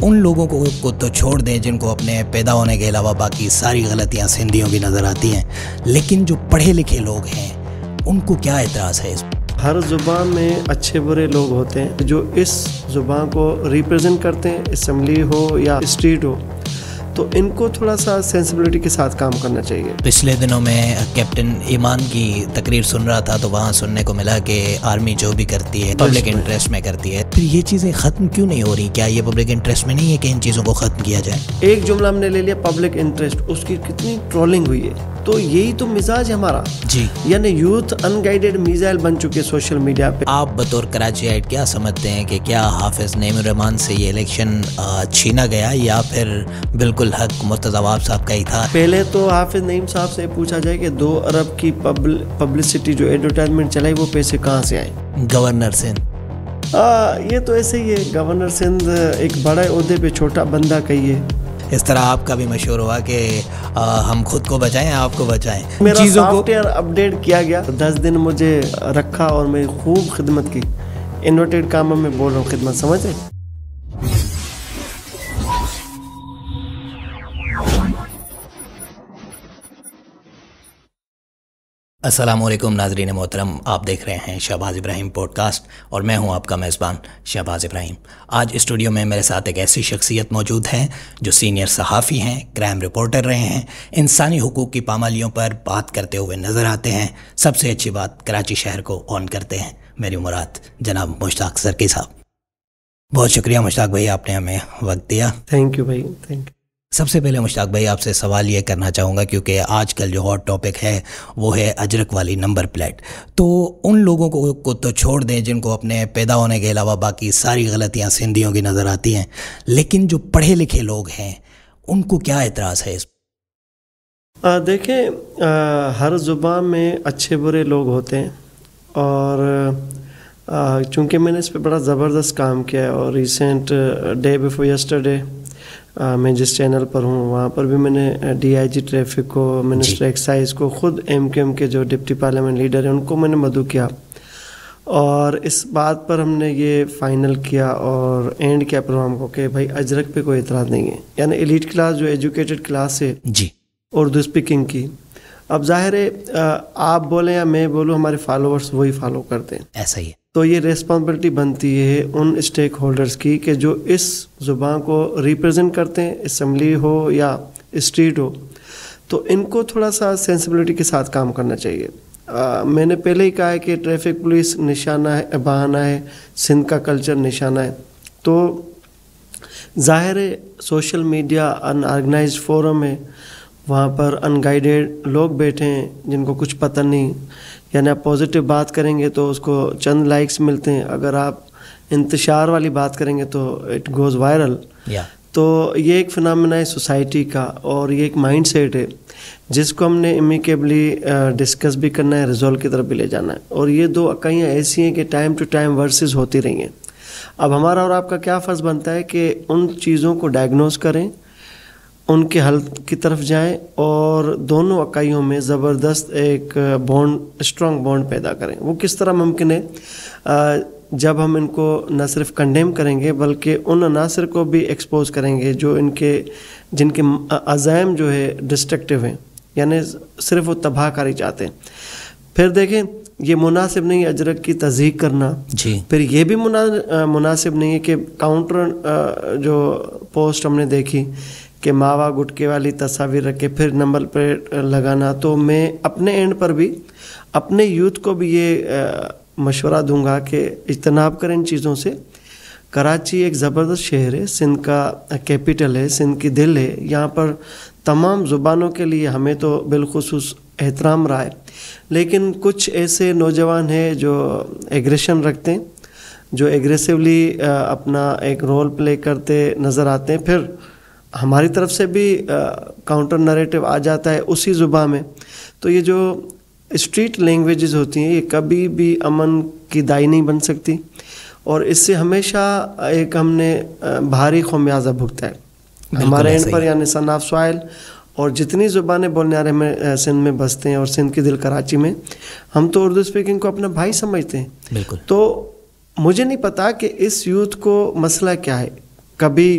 ان لوگوں کو تو چھوڑ دیں جن کو اپنے پیدا ہونے کے علاوہ باقی ساری غلطیاں سندھیوں کی نظر آتی ہیں، لیکن جو پڑھے لکھے لوگ ہیں ان کو کیا اعتراض ہے؟ ہر زبان میں اچھے برے لوگ ہوتے ہیں جو اس زبان کو ریپرزینٹ کرتے ہیں، اسمبلی ہو یا اسٹریٹ ہو، تو ان کو تھوڑا سا سینسبلٹی کے ساتھ کام کرنا چاہیے۔ پچھلے دنوں میں کیپٹن ایمان کی تقریر سن رہا تھا تو وہاں سننے کو ملا کہ آرمی جو بھی کرتی ہے پبلک انٹرسٹ میں کرتی ہے، پھر یہ چیزیں ختم کیوں نہیں ہو رہی؟ کیا یہ پبلک انٹرسٹ میں نہیں ہے کہ ان چیزوں کو ختم کیا جائے؟ ایک جملہ ہم نے لے لیا پبلک انٹرسٹ، اس کی کتنی ٹرولنگ ہوئی ہے، تو یہی تو مزاج ہے ہمارا جی، یعنی یوتھ ان گائیڈڈ میزائل بن چکے سوشل میڈیا پہ۔ آپ بطور کراچی آئٹ کیا سمجھتے ہیں کہ کیا حافظ نعیم الرحمان سے یہ الیکشن چھینا گیا یا پھر بالکل حق مرتضی عواب صاحب کا ہی تھا؟ پہلے تو حافظ نعیم صاحب سے پوچھا جائے کہ 2 ارب کی پبلسٹی جو ایڈورٹائزمنٹ چلائی وہ پیسے کہاں سے آئے؟ گورنر سندھ، یہ تو ایسے ہی ہے، گورنر سندھ ایک بڑے عہدے پہ چھوٹا بندہ کہیے۔ اس طرح آپ کا بھی مشہور ہوا کہ ہم خود کو بچائیں آپ کو بچائیں، میرا سافٹ ویئر اپڈیٹ کیا گیا، 10 دن مجھے رکھا اور میں خوب خدمت کی، انورٹیڈ کاموں میں بول رہا ہوں خدمت، سمجھے؟ السلام علیکم ناظرین محترم، آپ دیکھ رہے ہیں شہباز ابراہیم پوڈ کاسٹ اور میں ہوں آپ کا میزبان شہباز ابراہیم۔ آج اسٹوڈیو میں میرے ساتھ ایک ایسی شخصیت موجود ہیں جو سینئر صحافی ہیں، کرائم رپورٹر رہے ہیں، انسانی حقوق کی پامالیوں پر بات کرتے ہوئے نظر آتے ہیں، سب سے اچھی بات کراچی شہر کو آن کرتے ہیں، میری مراد جناب مشتاق سرکی صاحب۔ بہت شکریہ مشتاق بھائی، آپ نے ہمیں وقت دیا۔ تھینک یو بھائی، تھینک یو۔ سب سے پہلے مشتاق بھائی آپ سے سوال یہ کرنا چاہوں گا کیونکہ آج کل جو ہاٹ ٹاپک ہے وہ ہے اجرک والی نمبر پلیٹ، تو ان لوگوں کو تو چھوڑ دیں جن کو اپنے پیدا ہونے کے علاوہ باقی ساری غلطیاں سندھیوں کی نظر آتی ہیں، لیکن جو پڑھے لکھے لوگ ہیں ان کو کیا اعتراض ہے؟ دیکھیں، ہر زبان میں اچھے برے لوگ ہوتے ہیں، اور چونکہ میں نے اس پہ بڑا زبردست کام کیا ہے، اور ریسنٹ ڈے بیفور یسٹرڈے میں جس چینل پر ہوں وہاں پر بھی میں نے ڈی آئی جی ٹریفک کو، منسٹر ایکسائز کو، خود ایم کیو ایم کے جو ڈپٹی پارلیمنٹ لیڈر ہیں ان کو میں نے مدعو کیا، اور اس بات پر ہم نے یہ فائنل کیا اور اینڈ کیا پروگرام کو کہ بھائی اجرک پہ کوئی اعتراض نہیں ہے، یعنی ایلیٹ کلاس جو ایجوکیٹڈ کلاس ہے جی اردو اسپیکنگ کی، اب ظاہر ہے آپ بولیں یا میں بولوں ہمارے فالوورس وہی فالو کرتے ہیں، ایسا ہی ہے۔ تو یہ ریسپانسبلٹی بنتی ہے ان اسٹیک ہولڈرز کی کہ جو اس زبان کو ریپرزینٹ کرتے ہیں، اسمبلی ہو یا اسٹریٹ ہو، تو ان کو تھوڑا سا سینسبلٹی کے ساتھ کام کرنا چاہیے۔ میں نے پہلے ہی کہا ہے کہ ٹریفک پولیس نشانہ ہے، بہانہ ہے، سندھ کا کلچر نشانہ ہے، تو ظاہر ہے سوشل میڈیا ان آرگنائزڈ فورم ہے، وہاں پر ان گائیڈڈ لوگ بیٹھے ہیں جن کو کچھ پتہ نہیں، یعنی آپ پازیٹیو بات کریں گے تو اس کو چند لائکس ملتے ہیں، اگر آپ انتشار والی بات کریں گے تو اٹ گوز وائرل۔ تو یہ ایک فنامنا ہے سوسائٹی کا، اور یہ ایک مائنڈ سیٹ ہے جس کو ہم نے امیکیبلی ڈسکس بھی کرنا ہے، ریزولو کی طرف بھی لے جانا ہے، اور یہ 2 اکائیاں ایسی ہیں کہ ٹائم ٹو ٹائم ورسز ہوتی رہی ہیں۔ اب ہمارا اور آپ کا کیا فرض بنتا ہے کہ ان چیزوں کو ڈائگنوز کریں، ان کے حل کی طرف جائیں، اور دونوں اکائیوں میں زبردست ایک بانڈ، اسٹرانگ بانڈ پیدا کریں۔ وہ کس طرح ممکن ہے؟ جب ہم ان کو نہ صرف کنڈیم کریں گے بلکہ ان عناصر کو بھی ایکسپوز کریں گے جو جن کے عزائم جو ہے ڈسٹرکٹیو ہیں، یعنی صرف وہ تباہ کاری چاہتے ہیں۔ پھر دیکھیں، یہ مناسب نہیں ہے اجرک کی تضحیق کرنا، جی۔ پھر یہ بھی مناسب نہیں ہے کہ کاؤنٹر جو پوسٹ ہم نے دیکھی کہ ماوا گٹکے والی تصاویر رکھ کے پھر نمبر پلیٹ لگانا، تو میں اپنے اینڈ پر بھی اپنے یوتھ کو بھی یہ مشورہ دوں گا کہ اجتناب کریں ان چیزوں سے۔ کراچی ایک زبردست شہر ہے، سندھ کا کیپٹل ہے، سندھ کی دل ہے، یہاں پر تمام زبانوں کے لیے ہمیں تو بالخصوص احترام رہا ہے، لیکن کچھ ایسے نوجوان ہیں جو ایگریشن رکھتے ہیں، جو ایگریسولی اپنا ایک رول پلے کرتے نظر آتے ہیں، پھر ہماری طرف سے بھی کاؤنٹر نریٹو آ جاتا ہے اسی زبان میں۔ تو یہ جو اسٹریٹ لینگویجز ہوتی ہیں یہ کبھی بھی امن کی دائی نہیں بن سکتی، اور اس سے ہمیشہ ایک ہم نے بھاری خمیازہ بھگتا ہے ہمارے اینڈ پر، یعنی سن آف سوائل، اور جتنی زبانیں بولنے والے میں سندھ میں بستے ہیں اور سندھ کی دل کراچی میں، ہم تو اردو اسپیکنگ کو اپنا بھائی سمجھتے ہیں۔ بالکل۔ تو مجھے نہیں پتا کہ اس یوتھ کو مسئلہ کیا ہے، کبھی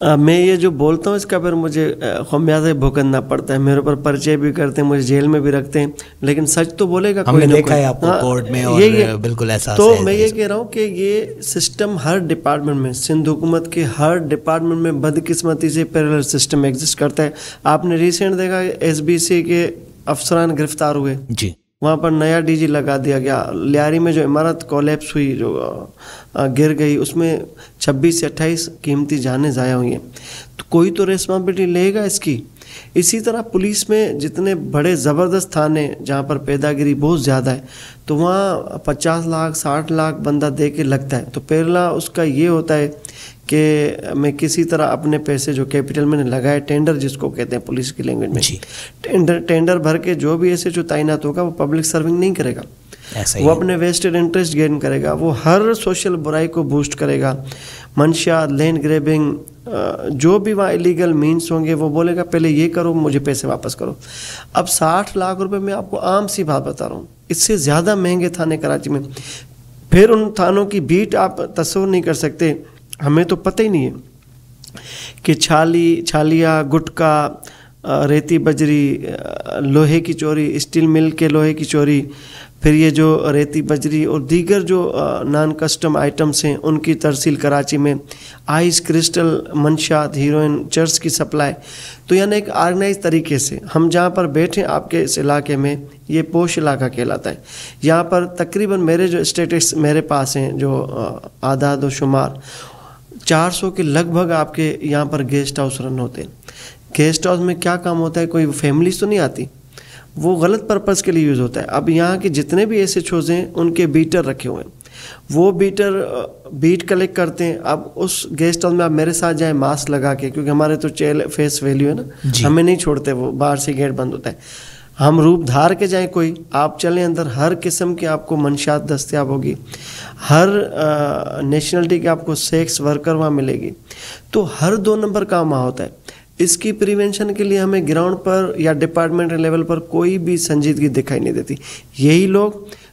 میں یہ جو بولتا ہوں اس کا پھر مجھے خمیازہ بھگتنا پڑتا ہے، میرے اوپر پرچے بھی کرتے ہیں، مجھے جیل میں بھی رکھتے ہیں، لیکن سچ تو بولے گا ہم نے دیکھا ہے آپ کو کورٹ میں، اور بالکل احساس تو میں یہ کہہ رہا ہوں کہ یہ سسٹم ہر ڈپارٹمنٹ میں، سندھ حکومت کے ہر ڈپارٹمنٹ میں بدقسمتی سے پیرلل سسٹم ایگزسٹ کرتا ہے. آپ نے ریسنٹ دیکھا ایس بی سی کے افسران گرفتار ہوئے، جی وہاں پر نیا ڈی جی لگا دیا گیا. لیاری میں جو عمارت کولیپس ہوئی، جو گر گئی، اس میں 26 سے 28 قیمتی جانیں ضائع ہوئی ہیں. تو کوئی تو ریسپانسبلٹی لے گا اس کی. اسی طرح پولیس میں جتنے بڑے زبردست تھانے جہاں پر پیداگیری بہت زیادہ ہے، تو وہاں 50 لاکھ 60 لاکھ بندہ دے کے لگتا ہے. تو پہلا اس کا یہ ہوتا ہے کہ میں کسی طرح اپنے پیسے جو کیپٹل میں نے لگائے، ٹینڈر جس کو کہتے ہیں پولیس کی لینگویج میں، ٹینڈر بھر کے جو بھی ایسے جو تعینات ہوگا وہ پبلک سرونگ نہیں کرے گا، وہ اپنے ویسٹڈ انٹرسٹ گین کرے گا، وہ ہر سوشل برائی کو بوسٹ کرے گا. منشیات، لینڈ گریبنگ، جو بھی وہاں ایلیگل مینس ہوں گے وہ بولے گا پہلے یہ کرو، مجھے پیسے واپس کرو. اب 60 لاکھ روپے میں آپ کو عام سی بات بتا رہا ہوں، اس سے زیادہ مہنگے تھانے کراچی میں. پھر ان تھانوں کی بیٹ آپ تصور نہیں کر سکتے. ہمیں تو پتہ ہی نہیں ہے کہ چھالیا، گٹکا، ریتی بجری، لوہے کی چوری، اسٹیل مل کے لوہے کی چوری، پھر یہ جو ریتی بجری اور دیگر جو نان کسٹم آئٹمس ہیں ان کی ترسیل کراچی میں، آئس کرسٹل، منشیات، ہیروئن، چرس کی سپلائی. تو یعنی ایک آرگنائز طریقے سے ہم جہاں پر بیٹھے آپ کے اس علاقے میں، یہ پوش علاقہ کہلاتا ہے. یہاں پر تقریباً میرے جو اسٹیٹس میرے پاس ہیں، جو اعداد و شمار، 400 کے لگ بھگ آپ کے یہاں پر گیسٹ ہاؤس رن ہوتے ہیں. گیسٹ ہاؤس میں کیا کام ہوتا ہے؟ کوئی فیملیز تو نہیں آتی، وہ غلط پرپس کے لیے یوز ہوتا ہے. اب یہاں کے جتنے بھی ایسے چھوز ہیں ان کے بیٹر رکھے ہوئے ہیں، وہ بیٹر بیٹ کلیکٹ کرتے ہیں. اب اس گیسٹ ہاؤس میں آپ میرے ساتھ جائیں ماسک لگا کے، کیونکہ ہمارے تو فیس ویلیو ہے نا، ہمیں نہیں چھوڑتے، وہ باہر سے گیٹ بند ہوتا ہے. ہم روپ دھار کے جائیں کوئی، آپ چلیں اندر، ہر قسم کی آپ کو منشیات دستیاب ہوگی، ہر نیشنلٹی کے آپ کو سیکس ورکر وہاں ملے گی. تو ہر 2 نمبر کام وہاں ہوتا ہے. اس کی پریونشن کے لیے ہمیں گراؤنڈ پر یا ڈپارٹمنٹ لیول پر کوئی بھی سنجیدگی دکھائی نہیں دیتی. یہی لوگ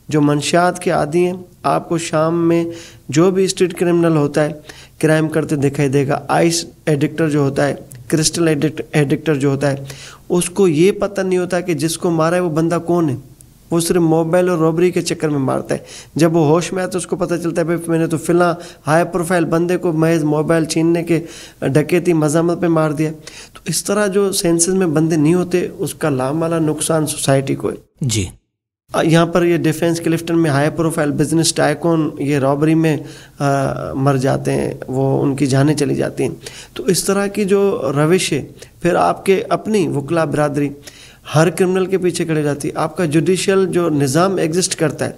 جو منشیات کے عادی ہیں، آپ کو شام میں جو بھی اسٹریٹ کرمنل ہوتا ہے کرائم کرتے دکھائی دے گا. آئس ایڈکٹر جو ہوتا ہے، کرسٹل ایڈکٹر جو ہوتا ہے، اس کو یہ پتہ نہیں ہوتا کہ جس کو مارا ہے وہ بندہ کون ہے. وہ صرف موبائل اور روبری کے چکر میں مارتا ہے. جب وہ ہوش میں آتا ہے اس کو پتہ چلتا ہے بھائی میں نے تو فلاں ہائی پروفائل بندے کو محض موبائل چھیننے کے ڈکیتی مذمت پہ مار دیا. تو اس طرح جو سینسز میں بندے نہیں ہوتے، اس کا لامالا نقصان سوسائٹی کو ہے. جی یہاں پر یہ ڈیفنس کلفٹن میں ہائی پروفائل بزنس ٹائکون یہ رابری میں مر جاتے ہیں، وہ ان کی جانیں چلی جاتی ہیں. تو اس طرح کی جو روش ہے، پھر آپ کے اپنی وکلا برادری ہر کرمنل کے پیچھے کھڑے جاتی ہے. آپ کا جوڈیشل جو نظام ایگزسٹ کرتا ہے،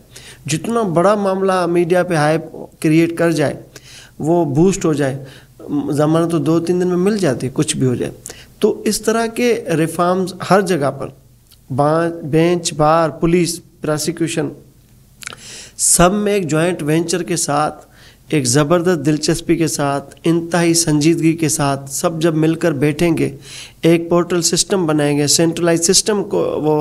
جتنا بڑا معاملہ میڈیا پہ ہائپ کریٹ کر جائے، وہ بوسٹ ہو جائے، ضمانت تو 2-3 دن میں مل جاتی ہے، کچھ بھی ہو جائے. تو اس طرح کے ریفارمز ہر جگہ پر، بینچ، بار، پولیس، پراسیکیوشن، سب میں ایک جوائنٹ وینچر کے ساتھ، ایک زبردست دلچسپی کے ساتھ، انتہائی سنجیدگی کے ساتھ سب جب مل کر بیٹھیں گے، ایک پورٹل سسٹم بنائیں گے، سینٹرلائز سسٹم کو وہ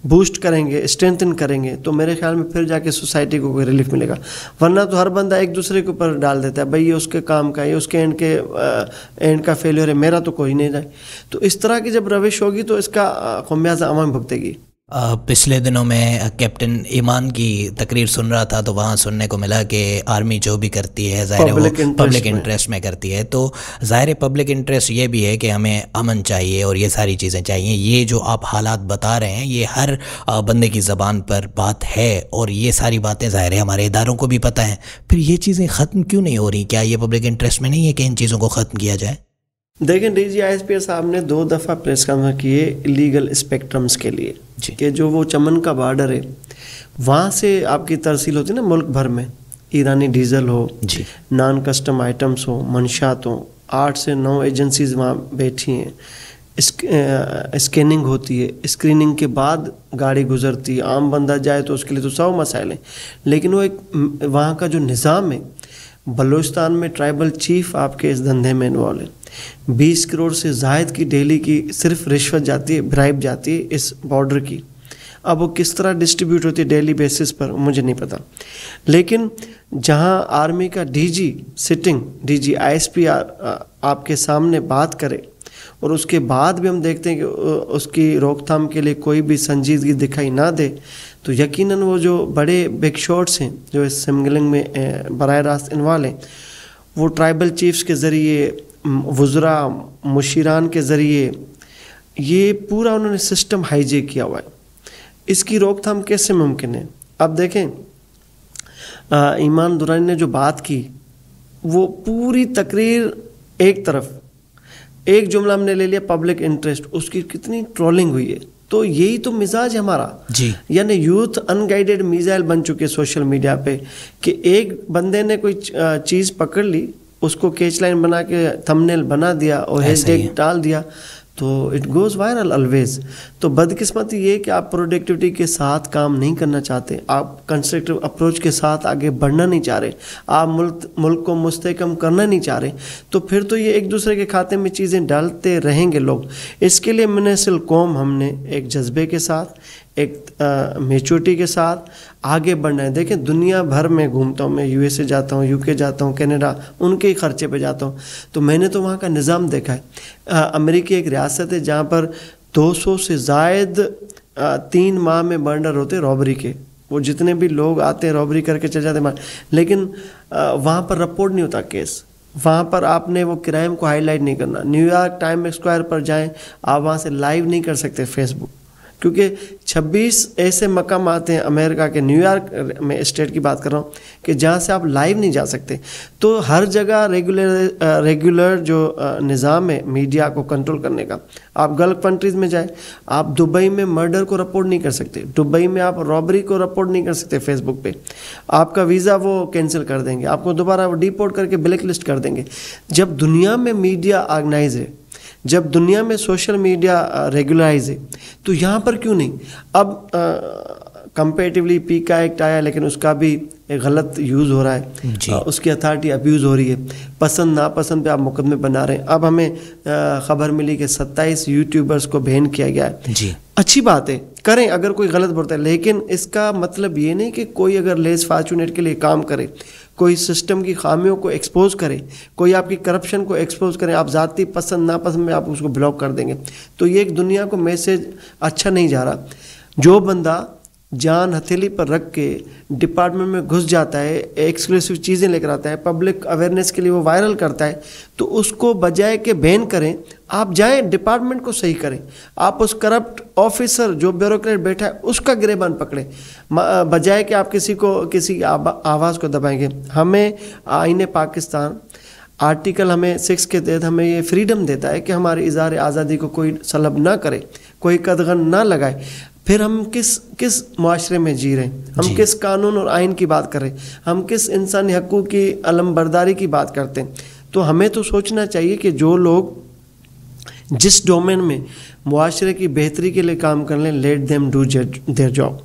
بوسٹ کریں گے، اسٹرینتھن کریں گے، تو میرے خیال میں پھر جا کے سوسائٹی کو کوئی ریلیف ملے گا. ورنہ تو ہر بندہ ایک دوسرے کے اوپر ڈال دیتا ہے، بھائی یہ اس کے کام کا، یہ اس کے اینڈ کا فیلیئر ہے، میرا تو کوئی نہیں جائے. تو اس طرح کی جب روش ہوگی تو اس کا خمیازہ عوام بھگتے گی. پچھلے دنوں میں کیپٹن ایمان کی تقریر سن رہا تھا، تو وہاں سننے کو ملا کہ آرمی جو بھی کرتی ہے ظاہر وہ پبلک انٹرسٹ میں کرتی ہے. تو ظاہر پبلک انٹرسٹ یہ بھی ہے کہ ہمیں امن چاہیے اور یہ ساری چیزیں چاہیے. یہ جو آپ حالات بتا رہے ہیں یہ ہر بندے کی زبان پر بات ہے، اور یہ ساری باتیں ظاہر ہمارے اداروں کو بھی پتہ ہیں. پھر یہ چیزیں ختم کیوں نہیں ہو رہی؟ کیا یہ پبلک انٹرسٹ میں نہیں ہے کہ ان چیزوں کو ختم کیا جائے؟ دیکھیں ڈی جی آئی ایس پی صاحب نے 2 دفعہ پریس کانفرنس کیے لیگل اسپیکٹرمز کے لیے کہ جو وہ چمن کا بارڈر ہے وہاں سے آپ کی ترسیل ہوتی ہے نا ملک بھر میں، ایرانی ڈیزل ہو، نان کسٹم آئٹمس ہو، منشیات ہوں، 8 سے 9 ایجنسیز وہاں بیٹھی ہیں، اسکیننگ ہوتی ہے، اسکریننگ کے بعد گاڑی گزرتی ہے. عام بندہ جائے تو اس کے لیے تو 100 مسائل ہیں، لیکن وہ ایک وہاں کا جو نظام ہے، بلوچستان میں ٹرائبل چیف آپ کے اس دھندے میں انوالو ہے. 20 کروڑ سے زائد کی ڈیلی کی صرف رشوت جاتی ہے، برائب جاتی ہے اس بارڈر کی. اب وہ کس طرح ڈسٹریبیوٹ ہوتی ہے ڈیلی بیسس پر مجھے نہیں پتہ، لیکن جہاں آرمی کا D G sitting, D G I S P آپ کے سامنے بات کرے اور اس کے بعد بھی ہم دیکھتے ہیں کہ اس کی روک تھام کے لیے کوئی بھی سنجیدگی دکھائی نہ دے، تو یقیناً وہ جو بڑے بگ شاٹس ہیں جو اس سمگلنگ میں براہ راست انوالو ہیں، وہ ٹرائبل چیفز کے ذریعے، وزراء، مشیران کے ذریعے، یہ پورا انہوں نے سسٹم ہائی جیک کیا ہوا ہے۔ اس کی روک تھام کیسے ممکن ہے؟ اب دیکھیں ایمان درانی نے جو بات کی وہ پوری تقریر ایک طرف، ایک جملہ ہم نے لے لیا پبلک انٹرسٹ، اس کی کتنی ٹرولنگ ہوئی ہے۔ تو یہی تو مزاج ہے ہمارا جی، یعنی یوتھ ان گائیڈڈ میزائل بن چکے سوشل میڈیا پہ، کہ ایک بندے نے کوئی چیز پکڑ لی، اس کو کیچ لائن بنا کے تھمبنیل بنا دیا اور ہیش ٹیگ ڈال دیا، تو اٹ گوز وائرل آلویز۔ تو بدقسمتی یہ کہ آپ پروڈکٹیوٹی کے ساتھ کام نہیں کرنا چاہتے، آپ کنسٹرکٹیو اپروچ کے ساتھ آگے بڑھنا نہیں چاہ رہے، آپ ملک کو مستحکم کرنا نہیں چاہ رہے، تو پھر تو یہ ایک دوسرے کے کھاتے میں چیزیں ڈالتے رہیں گے لوگ۔ اس کے لیے منحصل قوم ہم نے ایک جذبے کے ساتھ، ایک میچورٹی کے ساتھ آگے بڑھنا ہے۔ دیکھیں دنیا بھر میں گھومتا ہوں، میں یو ایس اے جاتا ہوں، یو کے جاتا ہوں، کینیڈا، ان کے ہی خرچے پہ جاتا ہوں، تو میں نے تو وہاں کا نظام دیکھا ہے۔ امریکی ایک ریاست ہے جہاں پر 200 سے زائد 3 ماہ میں مرڈر ہوتے رابری کے، وہ جتنے بھی لوگ آتے ہیں رابری کر کے چل جاتے ہیں، لیکن وہاں پر رپورٹ نہیں ہوتا کیس، وہاں پر آپ نے وہ کرائم کو ہائی لائٹ نہیں کرنا۔ نیو یارک ٹائم اسکوائر پر جائیں، آپ وہاں سے لائیو نہیں کر سکتے فیس بک، کیونکہ 26 ایسے مقامات ہیں امریکہ کے، نیو یارک میں اسٹیٹ کی بات کر رہا ہوں، کہ جہاں سے آپ لائیو نہیں جا سکتے۔ تو ہر جگہ ریگولر جو نظام ہے میڈیا کو کنٹرول کرنے کا، آپ گلف کنٹریز میں جائیں، آپ دبئی میں مرڈر کو رپورٹ نہیں کر سکتے، دبئی میں آپ رابری کو رپورٹ نہیں کر سکتے فیس بک پہ، آپ کا ویزا وہ کینسل کر دیں گے، آپ کو دوبارہ وہ ڈیپورٹ کر کے بلیک لسٹ کر دیں گے۔ جب دنیا میں میڈیا آرگنائز ہے، جب دنیا میں سوشل میڈیا ریگولرائز ہے، تو یہاں پر کیوں نہیں؟ اب کمپیریٹیولی پی کا ایکٹ آیا، لیکن اس کا بھی ایک غلط یوز ہو رہا ہے جی، اس کی اتھارٹی ابیوز ہو رہی ہے، پسند ناپسند پہ آپ مقدمے بنا رہے ہیں۔ اب ہمیں خبر ملی کہ 27 یوٹیوبرز کو بین کیا گیا ہے جی، اچھی بات ہے، کریں اگر کوئی غلط برتا ہے، لیکن اس کا مطلب یہ نہیں کہ کوئی اگر لیس فارچونیٹ کے لیے کام کرے، کوئی سسٹم کی خامیوں کو ایکسپوز کرے، کوئی آپ کی کرپشن کو ایکسپوز کرے، آپ ذاتی پسند ناپسند میں آپ اس کو بلاک کر دیں گے، تو یہ ایک دنیا کو میسج اچھا نہیں جا رہا۔ جو بندہ جان ہتھیلی پر رکھ کے ڈپارٹمنٹ میں گھس جاتا ہے، ایکسکلوسیو چیزیں لے کر آتا ہے، پبلک اویئرنیس کے لیے وہ وائرل کرتا ہے، تو اس کو بجائے کہ بین کریں، آپ جائیں ڈپارٹمنٹ کو صحیح کریں، آپ اس کرپٹ آفیسر جو بیوروکریٹ بیٹھا ہے اس کا گریبان پکڑیں، بجائے کہ آپ کسی آواز کو دبائیں گے۔ ہمیں آئین پاکستان آرٹیکل ہمیں 6 کے تحت ہمیں یہ فریڈم دیتا ہے کہ ہماری اظہار آزادی کو کوئی سلب نہ کرے، کوئی قدغن نہ لگائے۔ پھر ہم کس معاشرے میں جی رہے ہیں، ہم کس قانون اور آئین کی بات کر رہے ہیں، ہم کس انسانی حقوق کی علم برداری کی بات کرتے ہیں۔ تو ہمیں تو سوچنا چاہیے کہ جو لوگ جس ڈومین میں معاشرے کی بہتری کے لیے کام کر لیں، let them do their job.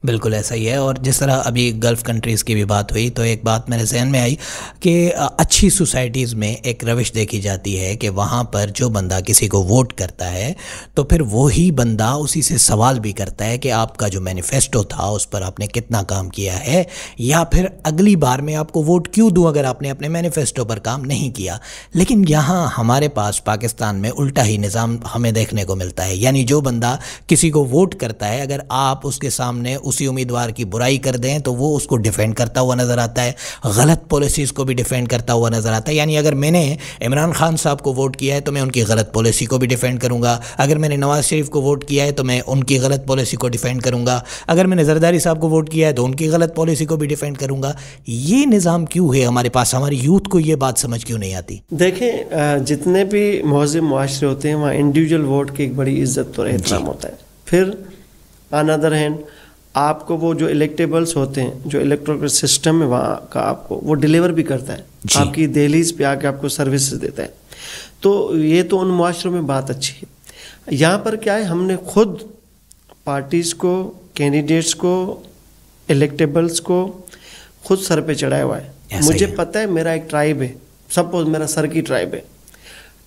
بالکل ایسا ہی ہے۔ اور جس طرح ابھی گلف کنٹریز کی بھی بات ہوئی، تو ایک بات میرے ذہن میں آئی کہ اچھی سوسائٹیز میں ایک روش دیکھی جاتی ہے کہ وہاں پر جو بندہ کسی کو ووٹ کرتا ہے تو پھر وہی بندہ اسی سے سوال بھی کرتا ہے کہ آپ کا جو مینیفیسٹو تھا اس پر آپ نے کتنا کام کیا ہے، یا پھر اگلی بار میں آپ کو ووٹ کیوں دوں اگر آپ نے اپنے مینیفیسٹو پر کام نہیں کیا۔ لیکن یہاں ہمارے پاس پاکستان میں الٹا ہی نظام ہمیں دیکھنے کو ملتا ہے، یعنی جو بندہ کسی کو ووٹ کرتا ہے، اگر آپ اس کے سامنے اسی امیدوار کی برائی کر دیں تو وہ اس کو ڈیفینڈ کرتا ہوا نظر آتا ہے، غلط پالیسیز کو بھی ڈیفینڈ کرتا ہوا نظر آتا ہے۔ یعنی اگر میں نے عمران خان صاحب کو ووٹ کیا ہے تو میں ان کی غلط پالیسی کو بھی ڈیفینڈ کروں گا، اگر میں نے نواز شریف کو ووٹ کیا ہے تو میں ان کی غلط پالیسی کو ڈیفینڈ کروں گا، اگر میں نے زرداری صاحب کو ووٹ کیا ہے تو ان کی غلط پالیسی کو بھی ڈیفینڈ کروں گا۔ یہ نظام کیوں ہے ہمارے پاس؟ ہماری یوتھ کو یہ بات سمجھ کیوں نہیں آتی؟ دیکھیں جتنے بھی مہذب معاشرے ہوتے ہیں وہاں انڈیویجول ووٹ کی ایک بڑی عزت اور احترام ہوتا ہے۔ پھر آن ادر ہینڈ آپ کو وہ جو الیکٹیبلس ہوتے ہیں، جو الیکٹرل سسٹم ہے وہاں کا، آپ کو وہ ڈیلیور بھی کرتا ہے، آپ کی دہلیز پہ آ کے آپ کو سروسز دیتا ہے۔ تو یہ تو ان معاشروں میں بات اچھی ہے۔ یہاں پر کیا ہے، ہم نے خود پارٹیز کو، کینڈیڈیٹس کو، الیکٹیبلس کو خود سر پہ چڑھایا ہوا ہے۔ مجھے پتہ ہے میرا ایک ٹرائب ہے، سپوز میرا سر کی ٹرائب ہے،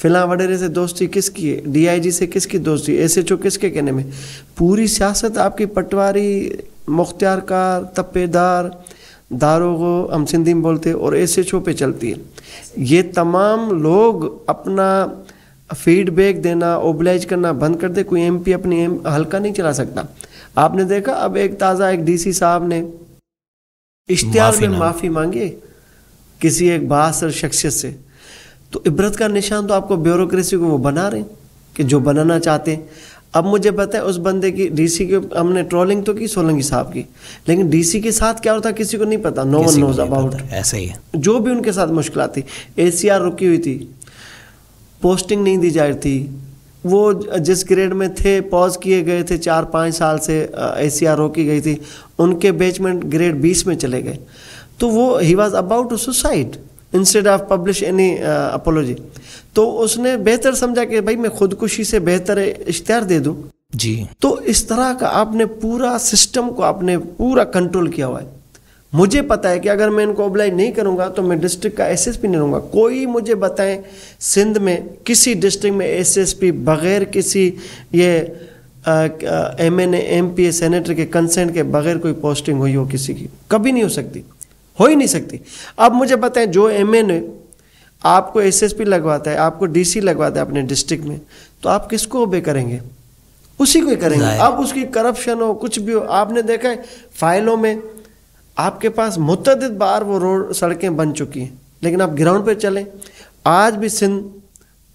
فلاں وڈیرے سے دوستی کس کی ہے, DIG سے کس کی دوستی, SHO کس کے کہنے میں. پوری سیاست آپ کی پٹواری, مختار کار, تپے دار, داروغو ہم سندھی میں بولتے, اور SHO پہ چلتی ہے. یہ تمام لوگ اپنا فیڈ بیک دینا, اوبلائج کرنا بند کر دے. کوئی MP اپنی حلقہ نہیں چلا سکتا. آپ نے دیکھا اب ایک تازہ ایک DC صاحب نے اشتہار میں معافی مانگی کسی ایک بااثر شخصیت سے. تو عبرت کا نشان تو آپ کو بیوروکریسی کو وہ بنا رہے ہیں کہ جو بنانا چاہتے ہیں. اب مجھے بتائیں اس بندے کی DC کے ہم نے ٹرولنگ تو کی سولنگی صاحب کی, لیکن DC کے ساتھ کیا ہوتا کسی کو نہیں پتا. نو ون نوز اباؤٹ. ایسا ہی ہے. جو بھی ان کے ساتھ مشکلات تھی, ACR رکی ہوئی تھی, پوسٹنگ نہیں دی جا رہی تھی, وہ جس گریڈ میں تھے پوز کیے گئے تھے 4-5 سال سے, ACR روکی گئی تھی, ان کے بیچمنٹ گریڈ 20 میں چلے گئے. تو وہ he was about to suicide instead of publish any apology. تو اس نے بہتر سمجھا کہ بھائی میں خودکشی سے بہتر اشتہار دے دوں. جی. تو اس طرح کا آپ نے پورا سسٹم کو آپ نے پورا کنٹرول کیا ہوا ہے. مجھے پتہ ہے کہ اگر میں ان کو اوبلائج نہیں کروں گا تو میں ڈسٹرکٹ کا SSP نہیں رہوں گا. کوئی مجھے بتائیں سندھ میں کسی ڈسٹرکٹ میں SSP بغیر کسی یہ MNA MP سینیٹر کے کنسنٹ کے بغیر کوئی پوسٹنگ ہوئی ہو کسی کی؟ کبھی نہیں ہو سکتی, ہو ہی نہیں سکتی. اب مجھے بتائیں جو MNA آپ کو SSP لگواتا ہے, آپ کو DC لگواتا ہے اپنے ڈسٹرکٹ میں, تو آپ کس کو اوبے کریں گے؟ اسی کو ہی کریں گے. اب اس کی کرپشن ہو کچھ بھی ہو, آپ نے دیکھا ہے فائلوں میں آپ کے پاس متعدد بار وہ روڈ سڑکیں بن چکی ہیں, لیکن آپ گراؤنڈ پہ چلیں آج بھی سندھ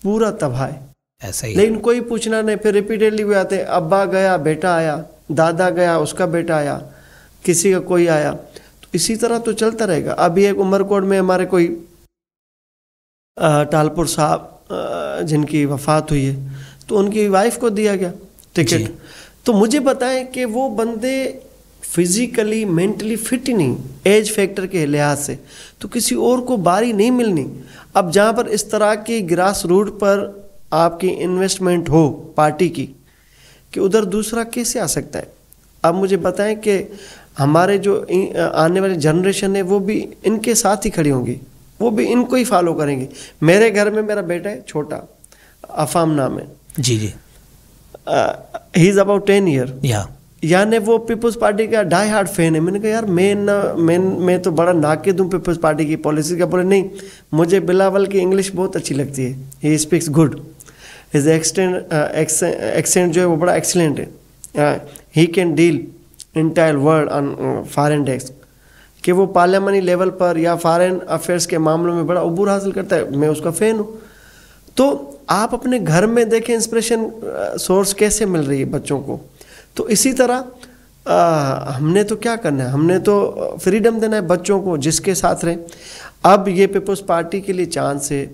پورا تباہ ہے. ایسا ہی. لیکن کوئی پوچھنا نہیں. پھر ریپیٹیڈلی وہ آتے, ابا گیا بیٹا آیا, دادا گیا اس کا بیٹا آیا, کسی کا کوئی آیا. تو اسی طرح تو چلتا رہے گا. ابھی ایک عمر کوٹ میں ہمارے کوئی ٹالپور صاحب جن کی وفات ہوئی ہے, تو ان کی وائف کو دیا گیا ٹکٹ. تو مجھے بتائیں کہ وہ بندے فزیکلی مینٹلی فٹ ہی نہیں, ایج فیکٹر کے لحاظ سے, تو کسی اور کو باری نہیں ملنی. اب جہاں پر اس طرح کی گراس روٹ پر آپ کی انویسٹمنٹ ہو پارٹی کی, کہ ادھر دوسرا کیسے آ سکتا ہے؟ اب مجھے بتائیں کہ ہمارے جو آنے والی جنریشن ہے وہ بھی ان کے ساتھ ہی کھڑی ہوں گی, وہ بھی ان کو ہی فالو کریں گے. میرے گھر میں میرا بیٹا ہے چھوٹا, افام نام ہے. جی جی. ہی از اباؤٹ 10 ایئر. یعنی وہ پیپلز پارٹی کا ڈائی ہارڈ فین ہے. میں نے کہا یار میں تو بڑا ناقد ہوں پیپلز پارٹی کی پالیسی کا. بولے نہیں, مجھے بلاول کی انگلش بہت اچھی لگتی ہے, he speaks good, his accent جو ہے وہ بڑا ایکسیلنٹ ہے. He can deal entire world on foreign desk, کہ وہ پارلیمانی لیول پر یا فارن افیئرس کے معاملوں میں بڑا عبور حاصل کرتا ہے. میں اس کا فین ہوں. تو آپ اپنے گھر میں دیکھیں انسپریشن سورس کیسے مل رہی ہے بچوں کو. تو اسی طرح ہم نے تو کیا کرنا ہے, ہم نے تو فریڈم دینا ہے بچوں کو جس کے ساتھ رہیں. اب یہ پیپلز پارٹی کے لیے چانس ہے,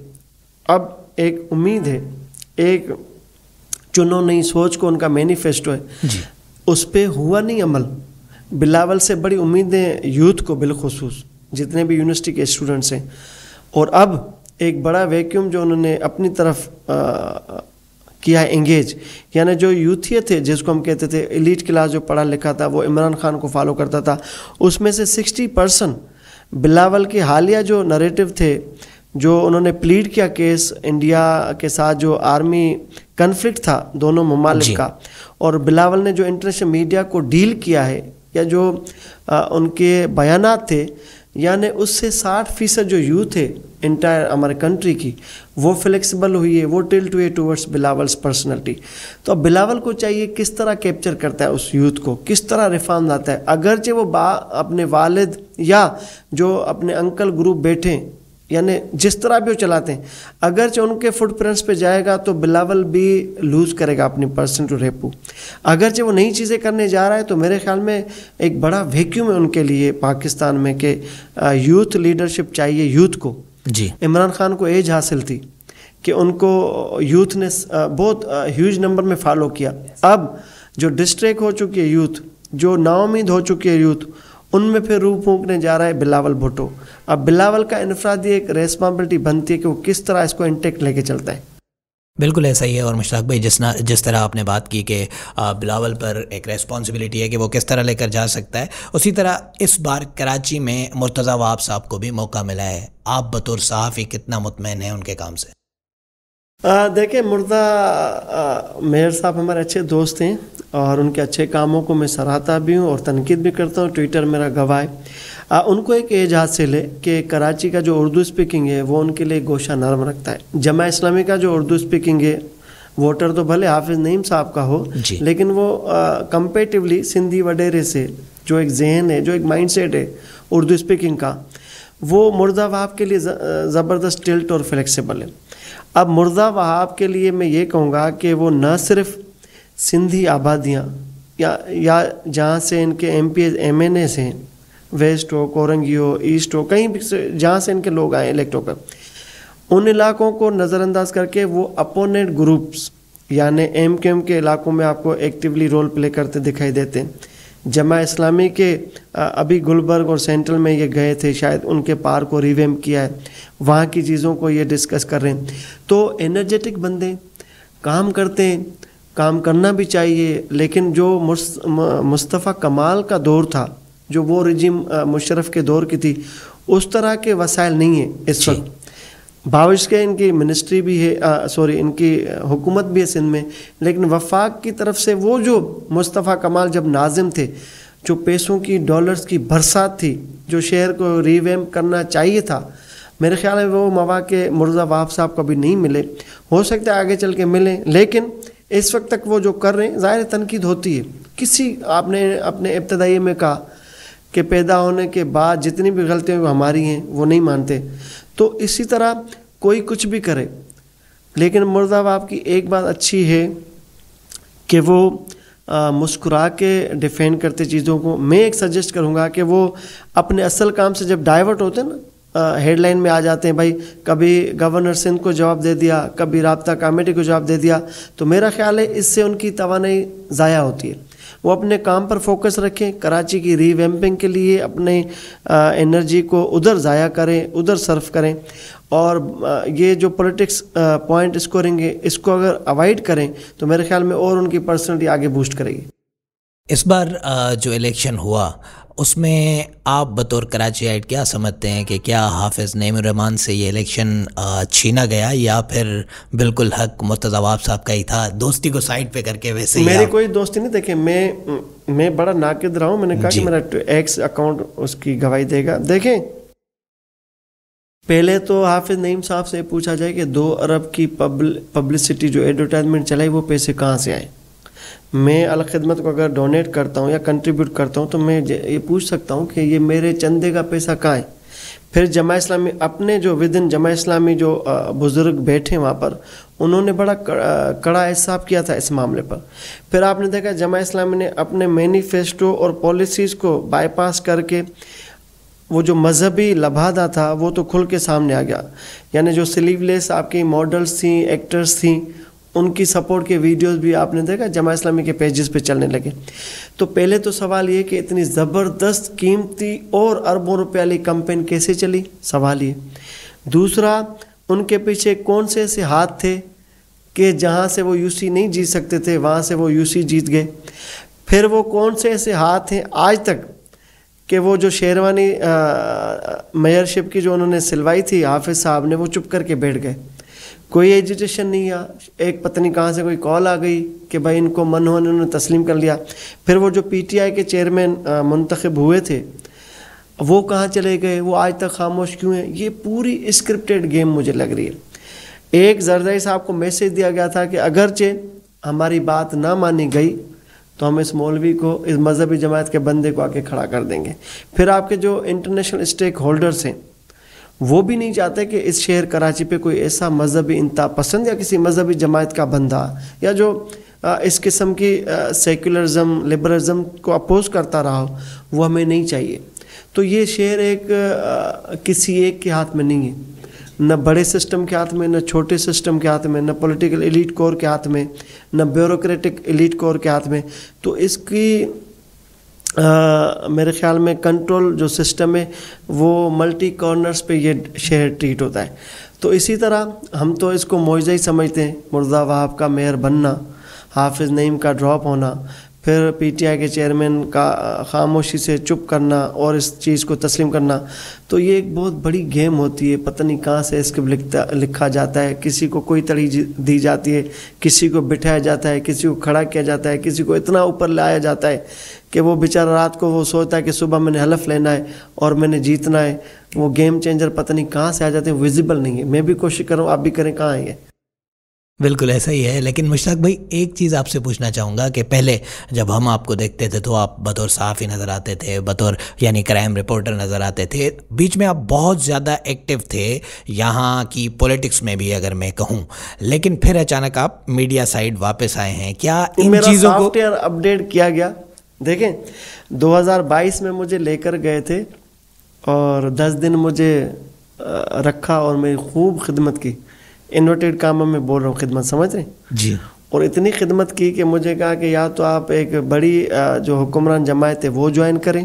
اب ایک امید ہے, ایک چنو نئی سوچ کو ان کا مینیفیسٹو ہے, اس پہ ہوا نہیں عمل. بلاول سے بڑی امیدیں یوتھ کو بالخصوص جتنے بھی یونیورسٹی کے اسٹوڈنٹس ہیں. اور اب ایک بڑا ویکیوم جو انہوں نے اپنی طرف کیا ہے انگیج, یعنی جو یوتھیت تھے جس کو ہم کہتے تھے ایلیٹ کلاس جو پڑھا لکھا تھا وہ عمران خان کو فالو کرتا تھا, اس میں سے 60% بلاول کے حالیہ جو نریٹو تھے, جو انہوں نے پلیڈ کیا کیس انڈیا کے ساتھ جو آرمی کنفلکٹ تھا دونوں ممالک کا, اور بلاول نے جو انٹرنیشنل میڈیا کو ڈیل کیا ہے یا جو ان کے بیانات تھے, یعنی اس سے 60% جو یوتھ ہے انٹائر ہمارے کنٹری کی وہ فلیکسیبل ہوئی ہے, وہ ٹلٹ ہوئی ہے ٹورڈس بلاولس پرسنالٹی. تو اب بلاول کو چاہیے کس طرح کیپچر کرتا ہے اس یوتھ کو, کس طرح ریفارم لاتا ہے. اگرچہ وہ اپنے والد یا جو اپنے انکل گروپ بیٹھے, یعنی جس طرح بھی وہ چلاتے ہیں, اگرچہ ان کے فٹ پرنٹس پہ جائے گا تو بلاول بھی لوز کرے گا اپنی پرسنٹ ریپو. اگرچہ وہ نئی چیزیں کرنے جا رہا ہے تو میرے خیال میں ایک بڑا ویکیوم ہے ان کے لیے پاکستان میں کہ یوتھ لیڈرشپ چاہیے یوتھ کو. جی, عمران خان کو ایج حاصل تھی کہ ان کو یوتھ نے بہت ہیوج نمبر میں فالو کیا. اب جو ڈسٹریکٹ ہو چکی ہے یوتھ, جو نا امید ہو چکی ہے یوتھ, ان میں پھر روح پھونکنے جا رہا ہے بلاول بھٹو. اب بلاول کا انفرادی ایک ریسپانسبلٹی بنتی ہے کہ وہ کس طرح اس کو انٹیکٹ لے کے چلتا ہے. بالکل ایسا ہی ہے. اور مشتاق بھائی جس طرح آپ نے بات کی کہ بلاول پر ایک ریسپانسبلٹی ہے کہ وہ کس طرح لے کر جا سکتا ہے, اسی طرح اس بار کراچی میں مرتضیٰ وہاب صاحب کو بھی موقع ملا ہے. آپ بطور صحافی کتنا مطمئن ہیں ان کے کام سے؟ دیکھیں مردہ میئر صاحب ہمارے اچھے دوست ہیں اور ان کے اچھے کاموں کو میں سراہتا بھی ہوں اور تنقید بھی کرتا ہوں، ٹویٹر میرا گواہ ہے۔ ان کو ایک اعزاز سے لے کہ کراچی کا جو اردو اسپیکنگ ہے وہ ان کے لیے گوشہ نرم رکھتا ہے۔ جماعت اسلامی کا جو اردو اسپیکنگ ہے، ووٹر تو بھلے حافظ نعیم صاحب کا ہو لیکن وہ کمپیٹیولی سندھی وڈیرے سے جو ایک ذہن ہے، جو ایک مائنڈ سیٹ ہے اردو اسپیکنگ کا، وہ مردہ وہاب کے لیے زبردست ٹلٹ اور فلیکسیبل ہے۔ اب مردہ وہاب کے لیے میں یہ کہوں گا کہ وہ نہ صرف سندھی آبادیاں یا جہاں سے ان کے ایم پی ایم این اے ہیں، ویسٹ ہو، کورنگی ہو، ایسٹ ہو، کہیں بھی جہاں سے ان کے لوگ آئے الیکٹ ہو کر، ان علاقوں کو نظر انداز کر کے وہ اپوننٹ گروپس یعنی ایم کیو ایم کے علاقوں میں آپ کو ایکٹیولی رول پلے کرتے دکھائی دیتے ہیں۔ جماعت اسلامی کے ابھی گلبرگ اور سینٹرل میں یہ گئے تھے، شاید ان کے پارک کو ریویمپ کیا ہے، وہاں کی چیزوں کو یہ ڈسکس کر رہے ہیں۔ تو انرجیٹک بندے کام کرتے ہیں، کام کرنا بھی چاہیے، لیکن جو مصطفیٰ کمال کا دور تھا، جو وہ رجیم مشرف کے دور کی تھی، اس طرح کے وسائل نہیں ہیں اس وقت۔ باوش کے ان کی منسٹری بھی ہے، ان کی حکومت بھی ہے سندھ میں، لیکن وفاق کی طرف سے وہ جو مصطفیٰ کمال جب ناظم تھے، جو پیسوں کی ڈالرز کی برسات تھی، جو شہر کو ریویمپ کرنا چاہیے تھا، میرے خیال میں وہ مواقع مرزا وہاب صاحب کو بھی نہیں ملے۔ ہو سکتا ہے آگے چل کے ملیں، لیکن اس وقت تک وہ جو کر رہے ہیں ظاہر تنقید ہوتی ہے۔ آپ نے اپنے ابتدائی میں کہا کہ پیدا ہونے کے بعد جتنی بھی غلطیاں ہماری ہیں وہ نہیں مانتے، تو اسی طرح کوئی کچھ بھی کرے، لیکن مرزا وہاب کی ایک بات اچھی ہے کہ وہ مسکرا کے ڈیفینڈ کرتے چیزوں کو۔ میں ایک سجیسٹ کروں گا کہ وہ اپنے اصل کام سے جب ڈائیورٹ ہوتے ہیں نا، ہیڈ لائن میں آ جاتے ہیں بھائی کبھی گورنر سندھ کو جواب دے دیا، کبھی رابطہ کمیٹی کو جواب دے دیا، تو میرا خیال ہے اس سے ان کی توانائی ضائع ہوتی ہے۔ وہ اپنے کام پر فوکس رکھیں، کراچی کی ری ویمپنگ کے لیے اپنے انرجی کو ادھر ضائع کریں، ادھر صرف کریں، اور یہ جو پولیٹکس پوائنٹ اسکورنگ ہے اس کو اگر اوائڈ کریں تو میرے خیال میں اور ان کی پرسنالٹی آگے بوسٹ کرے گی۔ اس بار جو الیکشن ہوا اس میں آپ بطور کراچی آئٹ کیا سمجھتے ہیں کہ کیا حافظ نعیم الرحمان سے یہ الیکشن چھینا گیا یا پھر بالکل حق مرتضی وہاب صاحب کا ہی تھا، دوستی کو سائڈ پہ کر کے؟ ویسے میری کوئی دوستی نہیں، دیکھیں میں بڑا ناقد رہا ہوں، میں نے کہا کہ میرا ایکس اکاؤنٹ اس کی گواہی دے گا۔ دیکھیں پہلے تو حافظ نعیم صاحب سے پوچھا جائے کہ 2 ارب کی پبلسٹی جو ایڈورٹائزمنٹ چلائی وہ پیسے کہاں سے آئے؟ میں الخدمت کو اگر ڈونیٹ کرتا ہوں یا کنٹریبیوٹ کرتا ہوں تو میں یہ پوچھ سکتا ہوں کہ یہ میرے چندے کا پیسہ کہاں ہے؟ پھر جماعت اسلامی اپنے جو ودن جماعت اسلامی جو بزرگ بیٹھے وہاں پر، انہوں نے بڑا کڑا احتساب کیا تھا اس معاملے پر۔ پھر آپ نے دیکھا جماعت اسلامی نے اپنے مینیفیسٹو اور پالیسیز کو بائی پاس کر کے وہ جو مذہبی لبادہ تھا وہ تو کھل کے سامنے آ گیا، یعنی جو سلیو لیس آپ کی ماڈلز تھیں، ایکٹرز تھیں، ان کی سپورٹ کے ویڈیوز بھی آپ نے دیکھا جماعت اسلامی کے پیجز پہ چلنے لگے۔ تو پہلے تو سوال یہ کہ اتنی زبردست قیمتی اور اربوں روپے والی کمپین کیسے چلی، سوال یہ۔ دوسرا، ان کے پیچھے کون سے ایسے ہاتھ تھے کہ جہاں سے وہ یو سی نہیں جیت سکتے تھے وہاں سے وہ یو سی جیت گئے؟ پھر وہ کون سے ایسے ہاتھ ہیں آج تک کہ وہ جو شیروانی میئرشپ کی جو انہوں نے سلوائی تھی حافظ صاحب نے، وہ چپ کر کے بیٹھ گئے، کوئی ایجوٹیشن نہیں ہے۔ ایک پتہ نہیں کہاں سے کوئی کال آ گئی کہ بھائی ان کو من ہو، انہوں نے تسلیم کر لیا۔ پھر وہ جو پی ٹی آئی کے چیئرمین منتخب ہوئے تھے وہ کہاں چلے گئے، وہ آج تک خاموش کیوں ہیں؟ یہ پوری اسکرپٹڈ گیم مجھے لگ رہی ہے۔ ایک زردائی صاحب کو میسیج دیا گیا تھا کہ اگرچہ ہماری بات نہ مانی گئی تو ہم اس مولوی کو، اس مذہبی جماعت کے بندے کو آ کے کھڑا کر دیں گے۔ پھر آپ کے جو انٹرنیشنل اسٹیک ہولڈرز ہیں وہ بھی نہیں چاہتے کہ اس شہر کراچی پہ کوئی ایسا مذہبی انتہا پسند یا کسی مذہبی جماعت کا بندہ یا جو اس قسم کی سیکولرزم لبرلزم کو اپوز کرتا رہا ہو، وہ ہمیں نہیں چاہیے۔ تو یہ شہر ایک کسی ایک کے ہاتھ میں نہیں ہے، نہ بڑے سسٹم کے ہاتھ میں، نہ چھوٹے سسٹم کے ہاتھ میں، نہ پولیٹیکل ایلیٹ کور کے ہاتھ میں، نہ بیوروکریٹک ایلیٹ کور کے ہاتھ میں۔ تو اس کی میرے خیال میں کنٹرول جو سسٹم ہے وہ ملٹی کارنرز پہ یہ شہر ٹریٹ ہوتا ہے۔ تو اسی طرح ہم تو اس کو معجزہ ہی سمجھتے ہیں، مرزا وہاب کا میئر بننا، حافظ نعیم کا ڈراپ ہونا، پھر پی ٹی آئی کے چیئرمین کا خاموشی سے چپ کرنا اور اس چیز کو تسلیم کرنا. تو یہ ایک بہت بڑی گیم ہوتی ہے. پتہ نہیں کہاں سے اسکرپٹ لکھا جاتا ہے, کسی کو کوئی ترجیح دی جاتی ہے, کسی کو بٹھایا جاتا ہے, کسی کو کھڑا کیا جاتا ہے, کسی کو اتنا اوپر لایا جاتا ہے کہ وہ بیچارہ رات کو وہ سوچتا ہے کہ صبح میں نے حلف لینا ہے اور میں نے جیتنا ہے. وہ گیم چینجر پتہ نہیں کہاں سے آ جاتے ہیں, ویزیبل نہیں ہے. میں بھی کوشش کروں, آپ بھی کریں, کہاں ہے یہ؟ بالکل ایسا ہی ہے. لیکن مشتاق بھائی ایک چیز آپ سے پوچھنا چاہوں گا کہ پہلے جب ہم آپ کو دیکھتے تھے تو آپ بطور صحافی نظر آتے تھے, بطور یعنی کرائم رپورٹر نظر آتے تھے, بیچ میں آپ بہت زیادہ ایکٹیو تھے یہاں کی پولیٹکس میں بھی اگر میں کہوں, لیکن پھر اچانک آپ میڈیا سائڈ واپس آئے ہیں. کیا ان چیزوں کو سافٹ ویئر اپڈیٹ کیا گیا؟ دیکھیں 2022 میں مجھے لے کر گئے تھے اور 10 دن مجھے رکھا اور میری خوب خدمت کی. انورٹیڈ کاموں میں بول رہا ہوں, خدمت, سمجھ رہے ہیں جی. اور اتنی خدمت کی کہ مجھے کہا کہ یا تو آپ ایک بڑی جو حکمران جماعت ہے وہ جوائن کریں,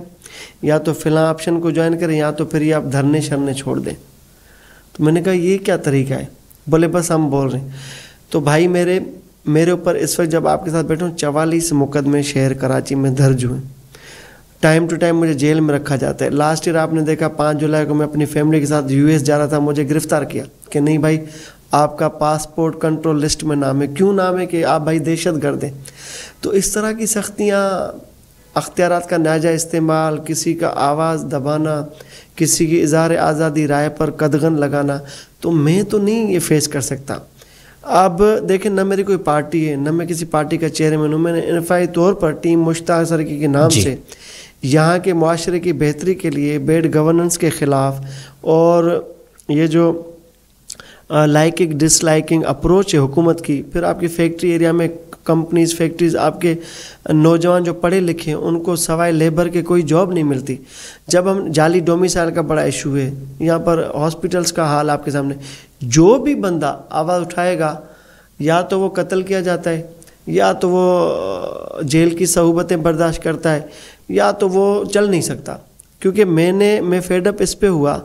یا تو فلاں آپشن کو جوائن کریں, یا تو پھر یہ آپ دھرنے شرنے چھوڑ دیں. تو میں نے کہا یہ کیا طریقہ ہے؟ بولے بس ہم بول رہے ہیں. تو بھائی میرے اوپر اس وقت جب آپ کے ساتھ بیٹھا ہوں 44 مقدمے شہر کراچی میں درج ہوئے. ٹائم ٹو ٹائم مجھے جیل میں رکھا جاتا ہے. لاسٹ ایئر آپ نے دیکھا 5 جولائی کو میں اپنی فیملی کے ساتھ US جا رہا تھا, مجھے گرفتار کیا کہ نہیں بھائی آپ کا پاسپورٹ کنٹرول لسٹ میں نام ہے. کیوں نام ہے؟ کہ آپ بھائی دہشت گرد ہیں. تو اس طرح کی سختیاں, اختیارات کا ناجائز استعمال, کسی کا آواز دبانا, کسی کی اظہار آزادی رائے پر قدغن لگانا, تو میں تو نہیں یہ فیس کر سکتا. اب دیکھیں نہ میری کوئی پارٹی ہے, نہ میں کسی پارٹی کا چیئرمین ہوں. میں نے انفرادی طور پر ٹیم مشتاق سرکی کے نام سے یہاں کے معاشرے کی بہتری کے لیے, بیڈ گورننس کے خلاف, اور یہ جو لائکنگ ڈس لائکنگ اپروچ ہے حکومت کی. پھر آپ کی فیکٹری ایریا میں کمپنیز, فیکٹریز, آپ کے نوجوان جو پڑھے لکھے ہیں ان کو سوائے لیبر کے کوئی جاب نہیں ملتی. جب ہم جعلی ڈومیسائل کا بڑا ایشو ہے یہاں پر, ہاسپٹلس کا حال آپ کے سامنے, جو بھی بندہ آواز اٹھائے گا یا تو وہ قتل کیا جاتا ہے, یا تو وہ جیل کی صعوبتیں برداشت کرتا ہے, یا تو وہ چل نہیں سکتا. کیونکہ میں فیڈ اپ اس پہ ہوا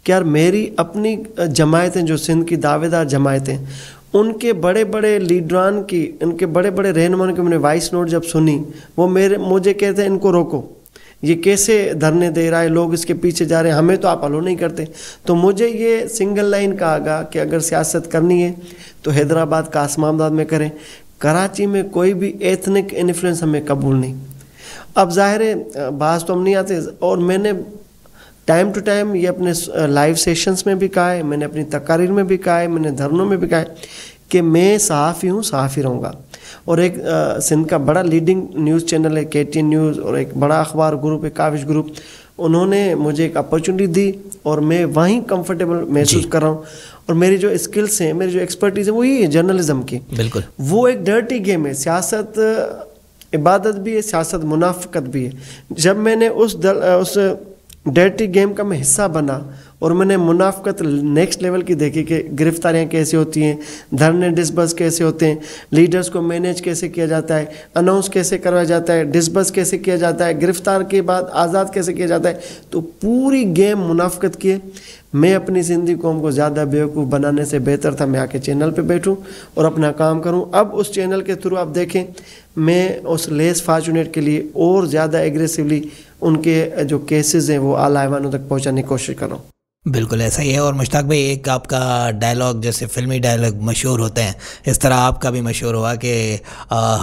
کہ یار میری اپنی جماعتیں جو سندھ کی دعوے دار جماعتیں, ان کے بڑے بڑے لیڈران کی, ان کے بڑے بڑے رہنماؤں کی میں نے وائس نوٹ جب سنی, وہ مجھے کہتے ہیں ان کو روکو, یہ کیسے دھرنے دے رہا ہے, لوگ اس کے پیچھے جا رہے ہیں, ہمیں تو آپ الو نہیں کرتے. تو مجھے یہ سنگل لائن کہا گا کہ اگر سیاست کرنی ہے تو حیدرآباد کا اسلام آباد میں کریں, کراچی میں کوئی بھی ایتھنک انفلوئنس ہمیں قبول نہیں. اب ظاہر ہے بعض تو ہم نہیں آتے, اور میں نے ٹائم ٹو ٹائم یہ اپنے لائیو سیشنز میں بھی کہا ہے, میں نے اپنی تقاریر میں بھی کہا ہے, میں نے دھرنوں میں بھی کہا ہے کہ میں صحافی ہوں, صحافی رہوں گا. اور ایک سندھ کا بڑا لیڈنگ نیوز چینل ہے KTN نیوز, اور ایک بڑا اخبار گروپ ہے کاوش گروپ, انہوں نے مجھے ایک اپرچونٹی دی اور میں وہیں کمفرٹیبل محسوس کر رہا ہوں. اور میری جو اسکلس ہیں, میری جو ایکسپرٹیز ہے وہ یہی ہے جرنلزم کی. بالکل وہ ایک ڈرٹی گیم ہے. سیاست عبادت بھی ہے, سیاست منافقت بھی ہے. جب میں نے اس ڈرٹی گیم کا میں حصہ بنا اور میں نے منافقت نیکسٹ لیول کی دیکھی کہ گرفتاریاں کیسے ہوتی ہیں, دھرنے ڈسبرس کیسے ہوتے ہیں, لیڈرز کو مینیج کیسے کیا جاتا ہے, اناؤنس کیسے کروایا جاتا ہے, ڈسبرس کیسے کیا جاتا ہے, گرفتار کے بعد آزاد کیسے کیا جاتا ہے. تو پوری گیم منافقت کی ہے. میں اپنی سندھی قوم کو زیادہ بیوقوف بنانے سے بہتر تھا میں آ کے چینل پہ بیٹھوں اور اپنا کام کروں. اب اس چینل کے تھرو آپ دیکھیں میں اس لیس فارچونیٹ کے لیے اور زیادہ ایگریسولی ان کے جو کیسز ہیں وہ اعلیٰ ایوانوں تک پہنچانے کی کوشش کر رہا ہوں. بالکل ایسا ہی ہے. اور مشتاق بھائی ایک آپ کا ڈائلاگ جیسے فلمی ڈائلاگ مشہور ہوتے ہیں, اس طرح آپ کا بھی مشہور ہوا کہ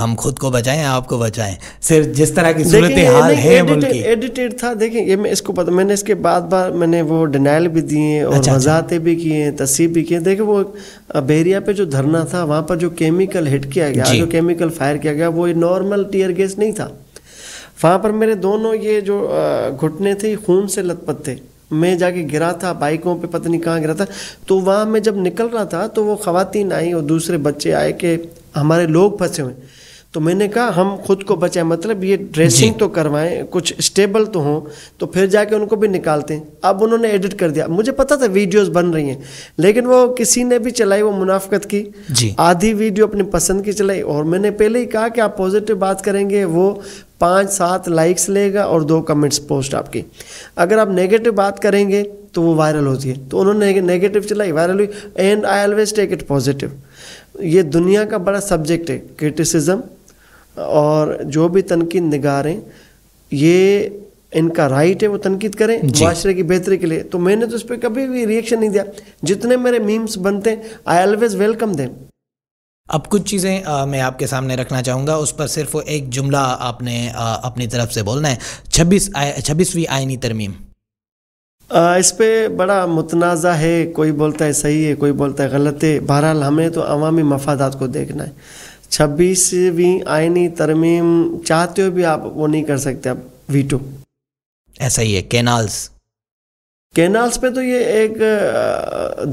ہم خود کو بچائیں آپ کو بچائیں. صرف جس طرح کی صورتحال ہے ملک کی, ایڈیٹیڈ تھا. دیکھیں یہ میں اس کو پتہ, میں نے اس کے بار میں نے وہ ڈینائل بھی دیے اور وضاحتیں بھی کی ہیں, تصحیح بھی کی ہیں. دیکھیں وہ بحریہ پہ جو دھرنا تھا وہاں پر جو کیمیکل ہٹ کیا گیا, جو کیمیکل فائر کیا گیا, وہ نارمل ٹیئر گیس نہیں تھا. وہاں پر میرے دونوں یہ جو گھٹنے تھے خون سے لت پت تھے. میں جا کے گرا تھا بائکوں پہ, پتہ نہیں کہاں گرا تھا. تو وہاں میں جب نکل رہا تھا تو وہ خواتین آئیں اور دوسرے بچے آئے کہ ہمارے لوگ پھنسے ہوئے. تو میں نے کہا ہم خود کو بچائیں, مطلب یہ ڈریسنگ تو کروائیں, کچھ اسٹیبل تو ہوں, تو پھر جا کے ان کو بھی نکالتے ہیں. اب انہوں نے ایڈٹ کر دیا, مجھے پتا تھا ویڈیوز بن رہی ہیں لیکن وہ کسی نے بھی چلائی وہ منافقت کی, آدھی ویڈیو اپنی پسند کی چلائی. اور میں نے پہلے ہی کہا کہ آپ پازیٹیو بات کریں گے وہ 5-7 لائکس لے گا اور 2 کمنٹس پوسٹ آپ کی. اگر آپ نیگیٹو بات کریں گے تو وہ وائرل ہوتی ہے. تو انہوں نے نیگیٹو چلائی, وائرل ہوئی. And I always take it positive. یہ دنیا کا بڑا سبجیکٹ ہے کرٹیسزم, اور جو بھی تنقید نگار ہیں یہ ان کا رائٹ ہے وہ تنقید کریں معاشرے کی بہتری کے لیے. تو میں نے تو اس پہ کبھی بھی ریئیکشن نہیں دیا. جتنے میرے میمز بنتے ہیں آئی آلویز ویلکم دیم. اب کچھ چیزیں میں آپ کے سامنے رکھنا چاہوں گا, اس پر صرف ایک جملہ آپ نے اپنی طرف سے بولنا ہے. 26ویں آئینی ترمیم, اس پہ بڑا متنازع ہے. کوئی بولتا ہے صحیح ہے, کوئی بولتا ہے غلط ہے. بہرحال ہمیں تو عوامی مفادات کو دیکھنا ہے. 26ویں آئینی ترمیم چاہتے ہو بھی آپ وہ نہیں کر سکتے, اب ویٹو. ایسا ہی ہے کینالز پہ تو یہ ایک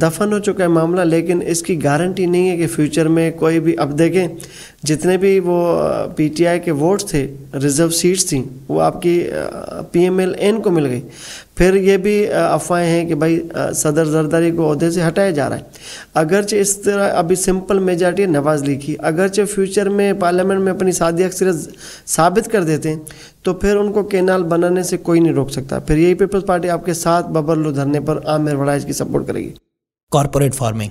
دفن ہو چکا ہے معاملہ, لیکن اس کی گارنٹی نہیں ہے کہ فیوچر میں کوئی بھی. اب دیکھیں جتنے بھی وہ پی ٹی آئی کے ووٹس تھے, ریزرو سیٹس تھیں, وہ آپ کی پی ایم ایل این کو مل گئی. پھر یہ بھی افواہیں ہیں کہ بھائی صدر زرداری کو عہدے سے ہٹایا جا رہا ہے. اگرچہ اس طرح ابھی سمپل میجارٹی نواز لیگ کی, اگرچہ فیوچر میں پارلیمنٹ میں اپنی سادھی اکثریت ثابت کر دیتے ہیں تو پھر ان کو کینال بنانے سے کوئی نہیں روک سکتا. پھر یہی پیپلز پارٹی آپ کے ساتھ ببرلو دھرنے پر عامر وڑائج کی سپورٹ کرے گی. کارپوریٹ فارمنگ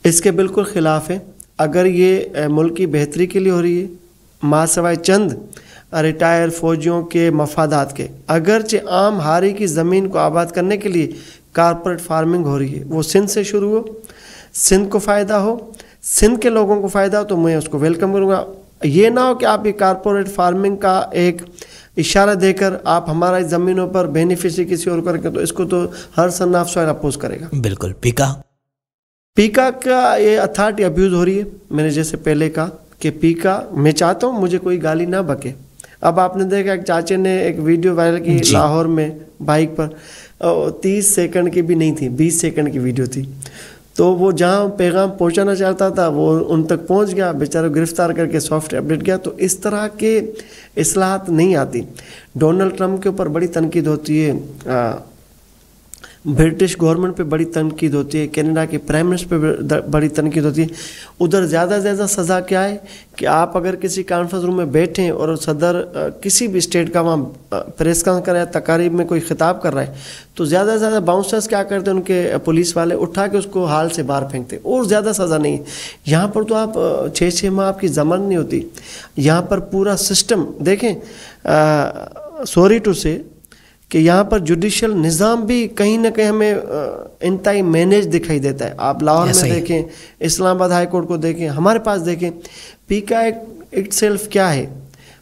اس کے بالکل خلاف ہے. اگر یہ ملک کی بہتری کے لیے ہو رہی ہے ماں سوائے چند ریٹائر فوجیوں کے مفادات کے, اگرچہ عام ہاری کی زمین کو آباد کرنے کے لیے کارپوریٹ فارمنگ ہو رہی ہے, وہ سندھ سے شروع ہو, سندھ کو فائدہ ہو, سندھ کے لوگوں کو فائدہ ہو, تو میں اس کو ویلکم کروں گا. یہ نہ ہو کہ آپ یہ کارپوریٹ فارمنگ کا ایک اشارہ دے کر آپ ہمارا زمینوں پر بینیفیشری کسی اور کر کے, تو اس کو تو ہر صنف سوائر اپوز کرے گا. بالکل. پیکا کا یہ اتھارٹی ابیوز ہو رہی ہے. میں نے جیسے پہلے کہا کہ پیکا, میں چاہتا ہوں مجھے کوئی گالی نہ بکے. اب آپ نے دیکھا ایک چاچے نے ایک ویڈیو وائرل کی لاہور میں بائک پر, 30 سیکنڈ کی بھی نہیں تھی, 20 سیکنڈ کی ویڈیو تھی. تو وہ جہاں پیغام پہنچانا چاہتا تھا وہ ان تک پہنچ گیا, بیچارہ گرفتار کر کے سافٹ ویئر اپڈیٹ کیا. تو اس طرح کے اصلاحات نہیں آتی. ڈونلڈ ٹرمپ کے اوپر بڑی تنقید ہوتی ہے, برٹش گورنمنٹ پہ بڑی تنقید ہوتی ہے, کینیڈا کے پرائم منسٹر پہ بڑی تنقید ہوتی ہے. ادھر زیادہ سے زیادہ سزا کیا ہے کہ آپ اگر کسی کانفرنس روم میں بیٹھیں اور صدر کسی بھی اسٹیٹ کا وہاں پریس کانفرنس کر رہا ہے, تقاریب میں کوئی خطاب کر رہا ہے, تو زیادہ سے زیادہ باؤنسرز کیا کرتے ہیں, ان کے پولیس والے اٹھا کے اس کو حال سے باہر پھینکتے, اور زیادہ سزا نہیں ہے. یہاں پر تو آپ 6 ماہ آپ کی ضمانت نہیں ہوتی. یہاں پر پورا سسٹم دیکھیں, سوری ٹو سے کہ یہاں پر جوڈیشل نظام بھی کہیں نہ کہیں ہمیں انتہائی مینیج دکھائی دیتا ہے. آپ لاہور میں دیکھیں, اسلام آباد ہائی کورٹ کو دیکھیں, ہمارے پاس دیکھیں. پی کا اٹ سیلف کیا ہے,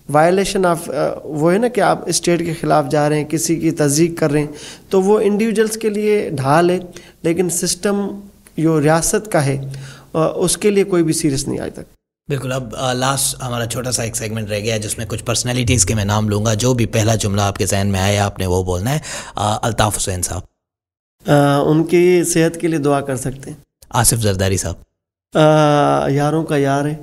وائلیشن آف وہ ہے نا کہ آپ اسٹیٹ کے خلاف جا رہے ہیں, کسی کی تصدیق کر رہے ہیں, تو وہ انڈیویجولس کے لیے ڈھال ہے, لیکن سسٹم جو ریاست کا ہے اس کے لیے کوئی بھی سیریس نہیں آج تک. بالکل. اب لاسٹ ہمارا چھوٹا سا ایک سیگمنٹ رہ گیا جس میں کچھ پرسنالٹیز کے میں نام لوں گا. جو بھی پہلا جملہ آپ کے ذہن میں آیا آپ نے وہ بولنا ہے. الطاف حسین صاحب, ان کی صحت کے لیے دعا کر سکتے ہیں. آصف زرداری صاحب, یاروں کا یار ہے.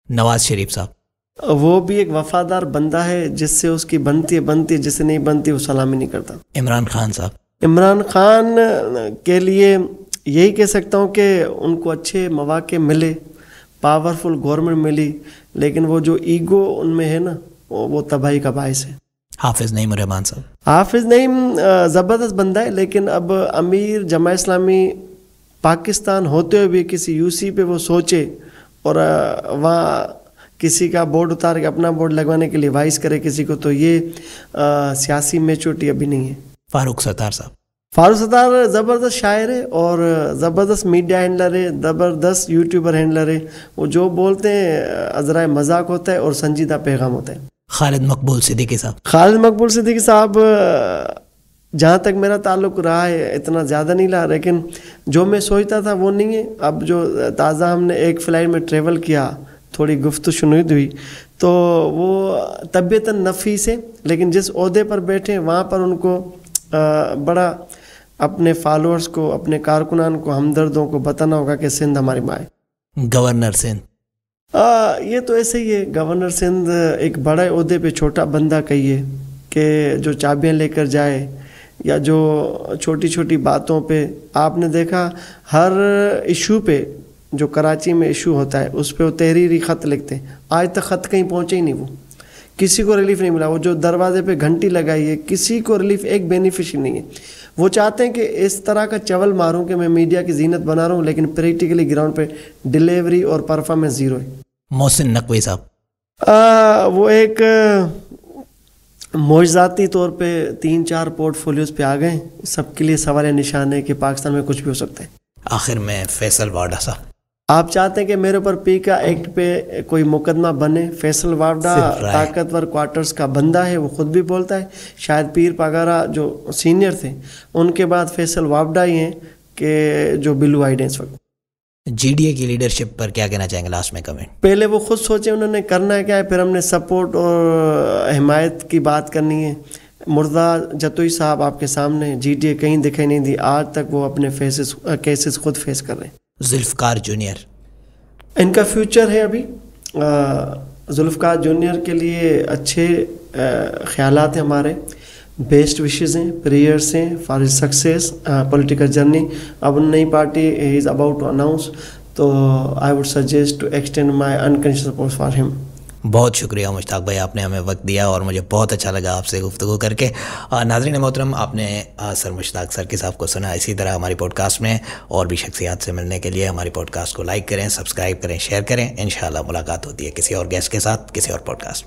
نواز شریف صاحب, وہ بھی ایک وفادار بندہ ہے, جس سے اس کی بنتی ہے, جس سے نہیں بنتی وہ سلامی نہیں کرتا. عمران خان صاحب, عمران خان کے لیے یہی کہہ سکتا ہوں کہ ان کو اچھے مواقع ملے, پاورفل گورنمنٹ ملی, لیکن وہ جو ایگو ان میں ہے نا وہ تباہی کا باعث ہے. حافظ نعیم الرحمان صاحب, حافظ نعیم زبردست بندہ ہے, لیکن اب امیر جماعت اسلامی پاکستان ہوتے ہوئے بھی کسی یو سی پہ وہ سوچے اور وہاں کسی کا بورڈ اتار کے اپنا بورڈ لگوانے کے لیے وائس کرے کسی کو, تو یہ سیاسی میچورٹی ابھی نہیں ہے. فاروق ستار صاحب, فاروق ستار زبردست شاعر ہے اور زبردست میڈیا ہینڈلر ہے, زبردست یوٹیوبر ہینڈلر ہے. وہ جو بولتے ہیں عذرائے مذاق ہوتا ہے اور سنجیدہ پیغام ہوتا ہے. خالد مقبول صدیقی صاحب, خالد مقبول صدیقی صاحب جہاں تک میرا تعلق رہا ہے اتنا زیادہ نہیں رہا, لیکن جو میں سوچتا تھا وہ نہیں ہے. اب جو تازہ ہم نے ایک فلائٹ میں ٹریول کیا, تھوڑی گفتگو شنید ہوئی, تو وہ طبیعتاً نفیس ہے, لیکن جس عہدے پر بیٹھے وہاں پر ان کو بڑا اپنے فالوورز کو, اپنے کارکنان کو, ہمدردوں کو بتانا ہوگا کہ سندھ ہماری ماں ہے. گورنر سندھ, یہ تو ایسے ہی ہے. گورنر سندھ ایک بڑے عہدے پہ چھوٹا بندہ کہیے کہ جو چابیاں لے کر جائے, یا جو چھوٹی چھوٹی باتوں پہ آپ نے دیکھا ہر ایشو پہ, جو کراچی میں ایشو ہوتا ہے اس پہ وہ تحریری خط لکھتے ہیں. آج تک خط کہیں پہنچے ہی نہیں, وہ کسی کو ریلیف نہیں ملا. وہ جو دروازے پہ گھنٹی لگائی ہے, کسی کو ریلیف, ایک بینیفیشری نہیں ہے. وہ چاہتے ہیں کہ اس طرح کا چول ماروں کہ میں میڈیا کی زینت بنا رہا ہوں, لیکن پریکٹیکلی گراؤنڈ پہ ڈیلیوری اور پرفارمنس زیرو ہے. محسن نقوی صاحب, وہ ایک معجزاتی طور پہ 3-4 پورٹ فولیوز پہ آ گئے. سب کے لیے سوال نشان ہے کہ پاکستان میں کچھ بھی ہو سکتا ہے. آخر میں فیصل واڈا صاحب، آپ چاہتے ہیں کہ میرے اوپر پی کا ایکٹ پہ کوئی مقدمہ بنے؟ فیصل واڈا طاقتور کوارٹرز کا بندہ ہے، وہ خود بھی بولتا ہے. شاید پیر پاگارا جو سینئر تھے ان کے بعد فیصل واڈا ہی ہیں کہ جو بلو آئیڈ ہیں اس وقت. جی ڈی اے کی لیڈرشپ پر کیا کہنا چاہیں گے لاسٹ میں کمنٹ؟ پہلے وہ خود سوچیں انہوں نے کرنا ہے کیا ہے، پھر ہم نے سپورٹ اور حمایت کی بات کرنی ہے. مرتضیٰ جتوئی صاحب آپ کے سامنے، جی ڈی اے کہیں دکھائی نہیں دی، آج تک وہ اپنے کیسز خود فیس کر رہے ہیں. ذوالفقار جونیئر، ان کا فیوچر ہے ابھی. ذوالفقار جونیئر کے لیے اچھے خیالات ہیں ہمارے، بیسٹ وشز ہیں، پریئرس ہیں for his success political journey. اب نئی party he is about to announce, تو I would suggest to extend my unconditional support for him. بہت شکریہ مشتاق بھائی، آپ نے ہمیں وقت دیا اور مجھے بہت اچھا لگا آپ سے گفتگو کر کے. ناظرین محترم، آپ نے سر مشتاق سر کے صاحب کو سنا. اسی طرح ہماری پوڈ کاسٹ میں اور بھی شخصیات سے ملنے کے لیے ہماری پوڈ کاسٹ کو لائک کریں، سبسکرائب کریں، شیئر کریں. انشاءاللہ ملاقات ہوتی ہے کسی اور گیسٹ کے ساتھ، کسی اور پوڈ کاسٹ.